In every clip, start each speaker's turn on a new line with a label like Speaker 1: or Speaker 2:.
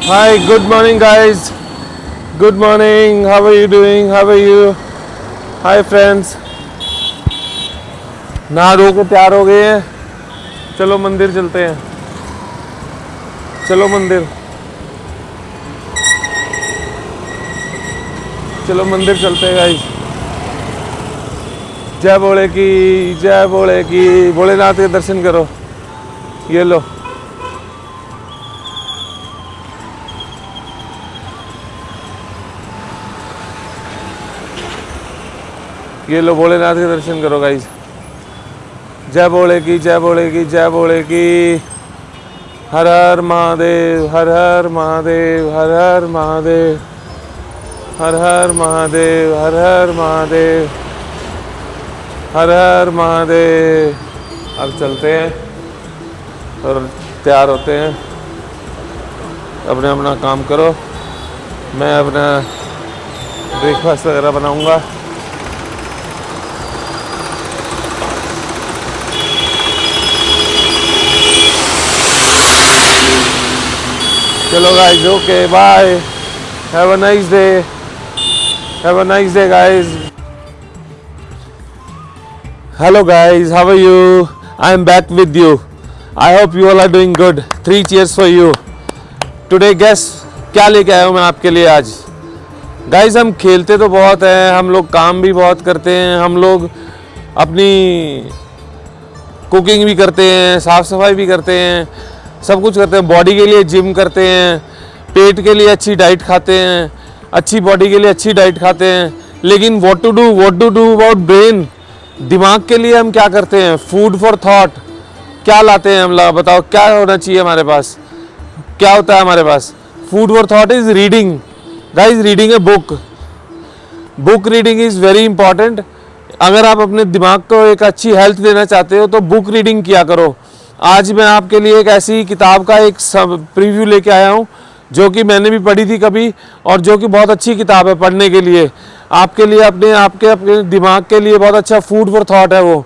Speaker 1: Hi, good morning, guys. Good morning. How are you doing? How are you? Hi, friends. नहा धो के तैयार हो गए हैं. चलो मंदिर चलते हैं. चलो मंदिर. चलो मंदिर चलते हैं, गाइस. जय भोले की, जय भोले की. भोलेनाथ के दर्शन करो. ये लो. ये लो, भोलेनाथ के दर्शन करो, गाइस. जय भोले की, जय भोले की, जय भोले की. हर हर महादेव, हर हर महादेव, हर हर महादेव, हर हर महादेव, हर हर महादेव, हर हर महादेव. अब चलते हैं और तैयार होते हैं. अपने अपना काम करो. मैं अपना ब्रेकफास्ट वगैरह बनाऊंगा. चलो guys, okay, bye. Have a nice day. Have a nice day, guys. Hello guys, how are you? I am back with you. I hope you all are doing good. 3 cheers for you. Today guess क्या लेके आया हूँ मैं आपके लिए आज. Guys, हम खेलते तो बहुत हैं, हम लोग काम भी बहुत करते हैं, हम लोग अपनी कुकिंग भी करते हैं, साफ़ सफाई भी करते हैं, सब कुछ करते हैं. बॉडी के लिए जिम करते हैं, पेट के लिए अच्छी डाइट खाते हैं, अच्छी बॉडी के लिए अच्छी डाइट खाते हैं. लेकिन what to do about brain. दिमाग के लिए हम क्या करते हैं? Food for thought. क्या लाते हैं हम लोग? बताओ क्या होना चाहिए हमारे पास? क्या होता है हमारे पास? Food for thought is reading. Guys, reading a book. Book reading is very important. अगर आप अपने दिमाग को एक अच्छी हेल्थ देना चाहते हो तो बुक रीडिंग किया करो. आज मैं आपके लिए एक ऐसी किताब का एक प्रीव्यू लेके आया हूँ जो कि मैंने भी पढ़ी थी कभी, और जो कि बहुत अच्छी किताब है पढ़ने के लिए. आपके लिए अपने दिमाग के लिए बहुत अच्छा फूड फॉर थॉट है वो.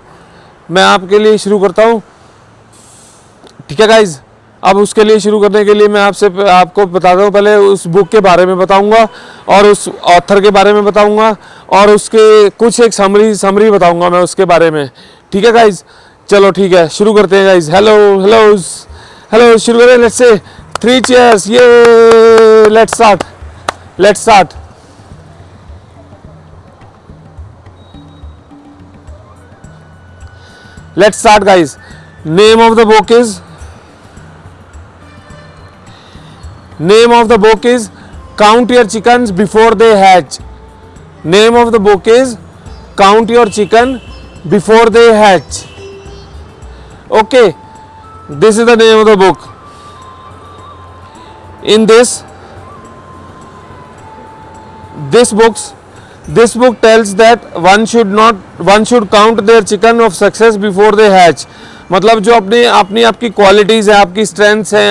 Speaker 1: मैं आपके लिए शुरू करता हूँ. ठीक है गाइज. अब उसके लिए शुरू करने के लिए मैं आपको बताता हूँ. पहले उस बुक के बारे में बताऊँगा और उस ऑथर के बारे में बताऊँगा और उसके कुछ एक समरी बताऊँगा मैं उसके बारे में. ठीक है गाइज, चलो ठीक है, शुरू करते हैं गाइज. हेलो हेलो हेलो, शुरू करें. Let's say 3 cheers. ये let's start. Let's start. Let's start guys. Name of the book is count your chickens before they hatch. Name of the book is count your chicken before they hatch. Okay, this is the name of the book. In this book tells that one should count their chicken of success before they hatch. मतलब जो आपकी qualities है, आपकी strengths हैं,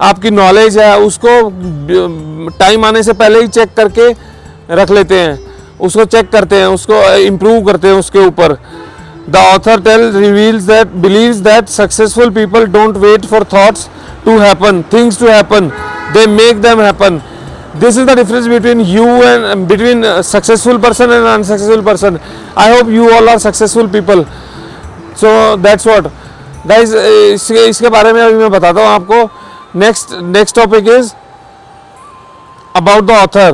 Speaker 1: आपकी knowledge है, उसको time आने से पहले ही चेक करके रख लेते हैं. उसको चेक करते हैं, उसको इम्प्रूव करते हैं उसके ऊपर. The author believes that successful people don't wait for things to happen. They make them happen. This is the difference between a successful person and an unsuccessful person. I hope you all are successful people. So that's what, guys. इसके बारे में अभी मैं बताता हूँ आपको. Next topic is about the author.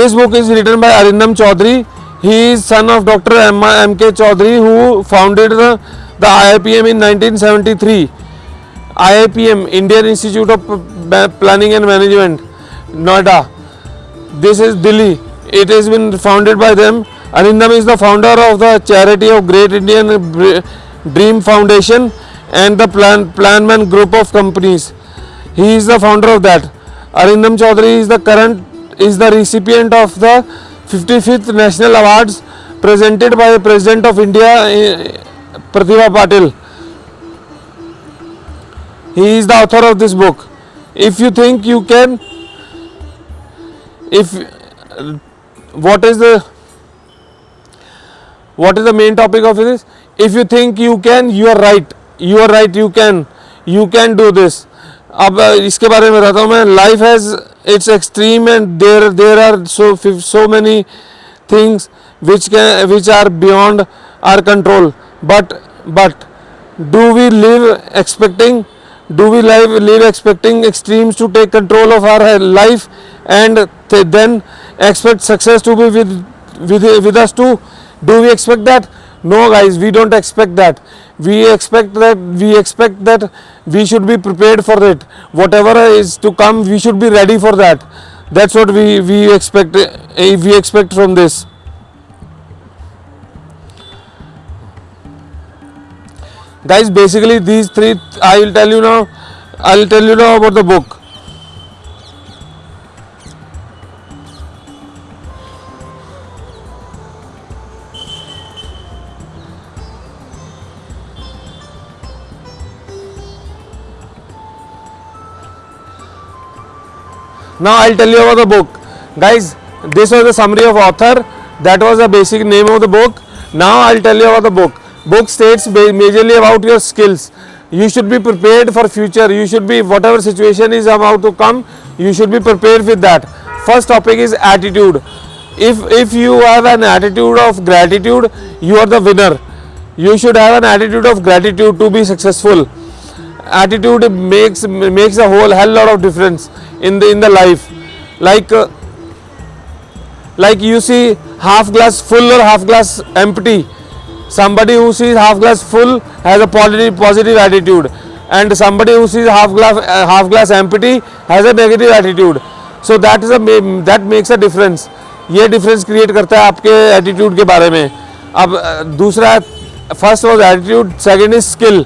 Speaker 1: This book is written by Arindam Chaudhary. He is son of Dr. M.K. Chaudhary, who founded the IIPM in 1973. IIPM, Indian Institute of Planning and Management, Noida. This is Delhi. It has been founded by them. Arindam is the founder of the charity of Great Indian Dream Foundation and the Planman Group of companies. He is the founder of that. Arindam Chaudhary is the recipient of the 55th National Awards presented by the President of India, Pratibha Patil. He is the author of this book. What is the main topic of this? If you think you can, you are right. You can do this. अब इसके बारे में बताता हूँ मैं. Life has its extreme and there are so many things which are beyond our control, but do we live expecting extremes to take control of our life and then expect success to be with us too? Do we expect that? No guys, we don't expect that. We expect that we should be prepared for it. Whatever is to come, we should be ready for that. That's what we expect from this. Guys, basically these three I'll tell you now about the book. Now I'll tell you about the book. Guys, this was the summary of author. That was the basic name of the book. Now I'll tell you about the book. Book states majorly about your skills. You should be prepared for future. You should be, whatever situation is about to come, you should be prepared with that. First topic is attitude. If you have an attitude of gratitude, you are the winner. You should have an attitude of gratitude to be successful. Attitude makes a hell lot of difference in the life. Like you see half glass full or half glass empty. Somebody who sees half glass full has a positive attitude, and somebody who sees half glass empty has a negative attitude. So that makes a difference. ये difference create करता है आपके attitude के बारे में. अब दूसरा, first was attitude, second is skill.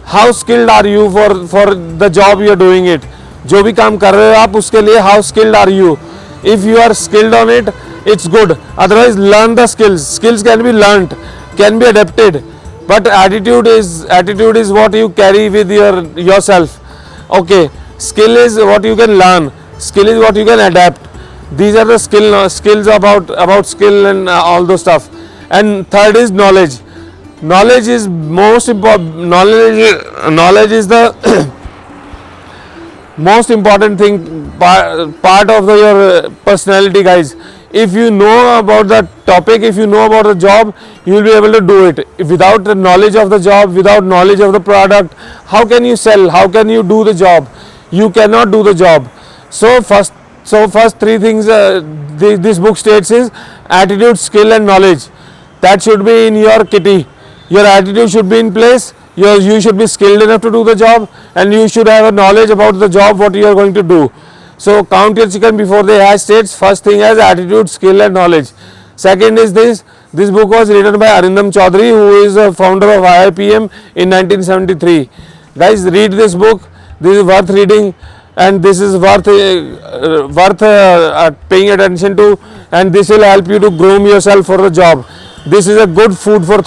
Speaker 1: How skilled are you for the job you are doing it. जो भी काम कर रहे हो आप उसके लिए how skilled are you. If you are skilled on it, it's good. Otherwise, learn the skills can be learnt, can be adapted, but attitude is what you carry with yourself. Okay, skill is what you can learn, skill is what you can adapt. These are the skills about skill and all those stuff. And third is knowledge. Knowledge is most important. Knowledge is the most important thing, part of your personality, guys. If you know about the topic, if you know about the job, you will be able to do it. Without the knowledge of the job, without knowledge of the product, how can you sell? How can you do the job? You cannot do the job. So first three things this book states is attitude, skill and knowledge. That should be in your kitty. Your attitude should be in place. You should be skilled enough to do the job, and you should have a knowledge about the job what you are going to do. So count your chicken before they hatch states. First thing as attitude, skill and knowledge. Second is this book was written by Arindam Chaudhary, who is a founder of IIPM in 1973. Guys, read this book. This is worth reading, and this is worth paying attention to, and this will help you to groom yourself for the job. This is a good food for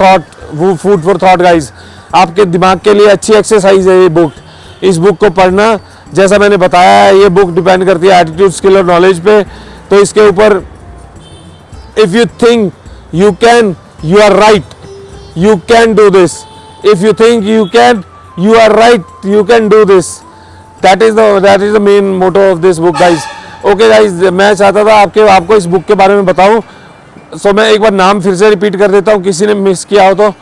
Speaker 1: thought guys. आपके दिमाग के लिए अच्छी exercise है ये book. इस book को पढ़ना, जैसा मैंने बताया है, ये बुक डिपेंड करती है एटीट्यूड, स्किल और नॉलेज पे. तो इसके ऊपर if you think you can, you are right, you can do this. If you think you can, you are right, you can do this. That is the main motto of this book, guys. Okay guys, मैं चाहता था आपको इस book के बारे में बताऊं. सो मैं एक बार नाम फिर से रिपीट कर देता हूं, किसी ने मिस किया हो तो.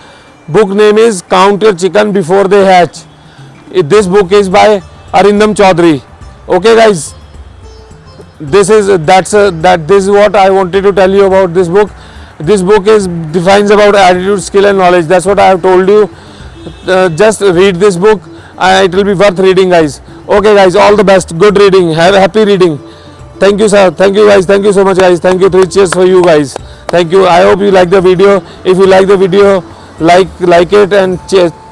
Speaker 1: Book name is count your chicken before they hatch. This book is by Arindam Chaudhary. Okay guys, this is what I wanted to tell you about this book. This book defines about attitude, skill and knowledge. That's what I have told you. Just read this book. It will be worth reading, guys. Okay guys, all the best. Good reading. Have happy reading. Thank you sir. Thank you guys. Thank you so much guys. Thank you. 3 cheers for you guys. Thank you. I hope you like the video. If you like the video, like it and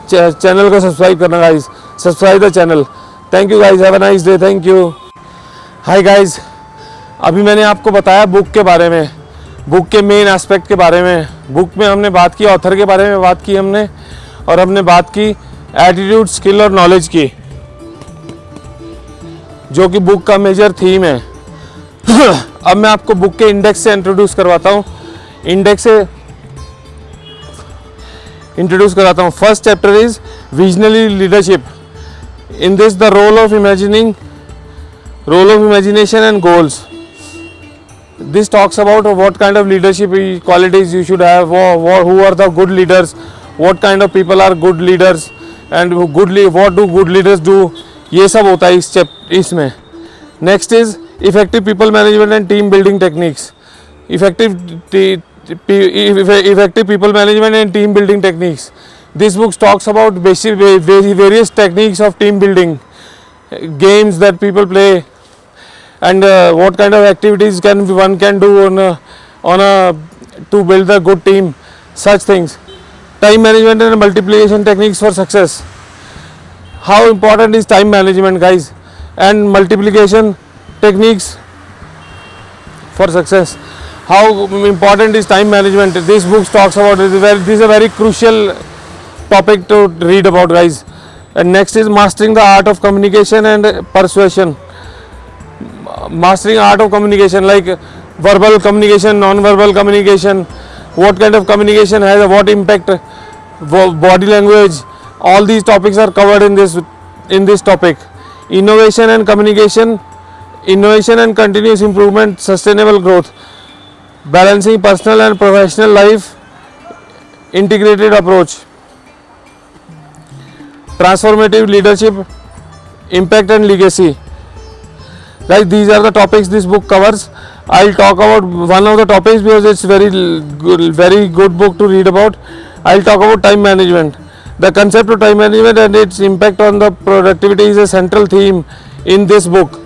Speaker 1: channel को subscribe करना guys. Subscribe the channel. Thank you guys, have a nice day. Thank you. Hi guys, अभी मैंने आपको बताया book के बारे में, book के मेन एस्पेक्ट के बारे में. बुक में हमने बात की, ऑथर के बारे में बात की हमने, और हमने बात की एटीट्यूड, स्किल और नॉलेज की, जो कि बुक का मेजर थीम है. अब मैं आपको बुक के इंडेक्स से इंट्रोड्यूस करवाता हूँ. First chapter is visionary leadership. In this, the role of imagination and goals. This talks about what kind of leadership qualities you should have, who are the good leaders, what kind of people are good leaders, and what do good leaders do. ये सब होता है इसमें. Next is effective people management and team building techniques. Effective people management and team building techniques. This book talks about various techniques of team building, games that people play, and what kind of activities one can do to build a good team. Such things. Time management and multiplication techniques for success. How important is time management, guys, and multiplication techniques for success? How important is time management? This book talks about it. This is a very crucial topic to read about, guys. And next is mastering the art of communication and persuasion. Mastering art of communication, like verbal communication, non-verbal communication, what kind of communication has what impact, body language, all these topics are covered in this topic. Innovation and communication, innovation and continuous improvement, sustainable growth, balancing personal and professional life, integrated approach, transformative leadership, impact and legacy. Guys, these are the topics this book covers. I'll talk about one of the topics because it's very good book to read about. I'll talk about time management. The concept of time management and its impact on the productivity is a central theme in this book.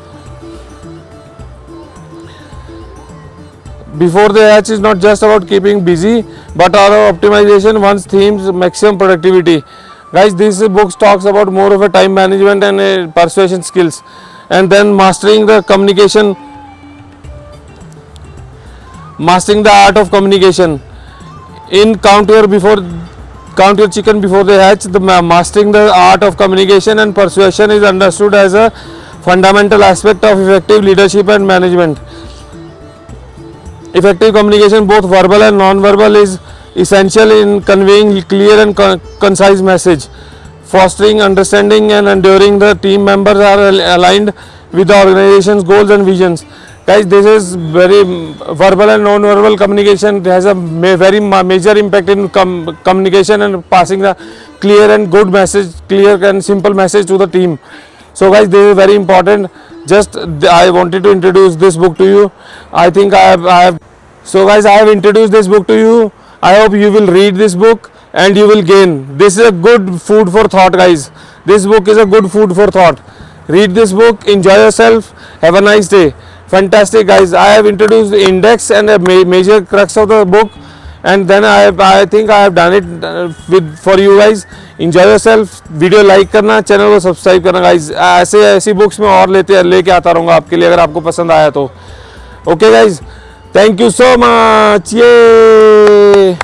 Speaker 1: Before the hatch is not just about keeping busy, but our optimization one's themes maximum productivity. Guys, this book talks about more of a time management and persuasion skills. And then mastering the art of communication. In Count Your Chicken Before They Hatch, mastering the art of communication and persuasion is understood as a fundamental aspect of effective leadership and management. Effective communication, both verbal and non-verbal, is essential in conveying clear and concise message. Fostering understanding and enduring, the team members are aligned with the organization's goals and visions. Guys, this is very verbal and non-verbal communication. It has a very major impact in communication and passing the clear and good message, clear and simple message to the team. So guys, this is very important. Just I wanted to introduce this book to you. I think I have. So guys, I have introduced this book to you. I hope you will read this book and you will gain. This is a good food for thought, guys. This book is a good food for thought. Read this book, enjoy yourself, have a nice day. Fantastic, guys. I have introduced the index and a major crux of the book, and then I think I have done it for you guys. Enjoy yourself. Video like करना, channel को subscribe करना, guys. ऐसी books में और लेके आता रहूँगा आपके लिए, अगर आपको पसंद आया तो. Okay guys, thank you so much. ये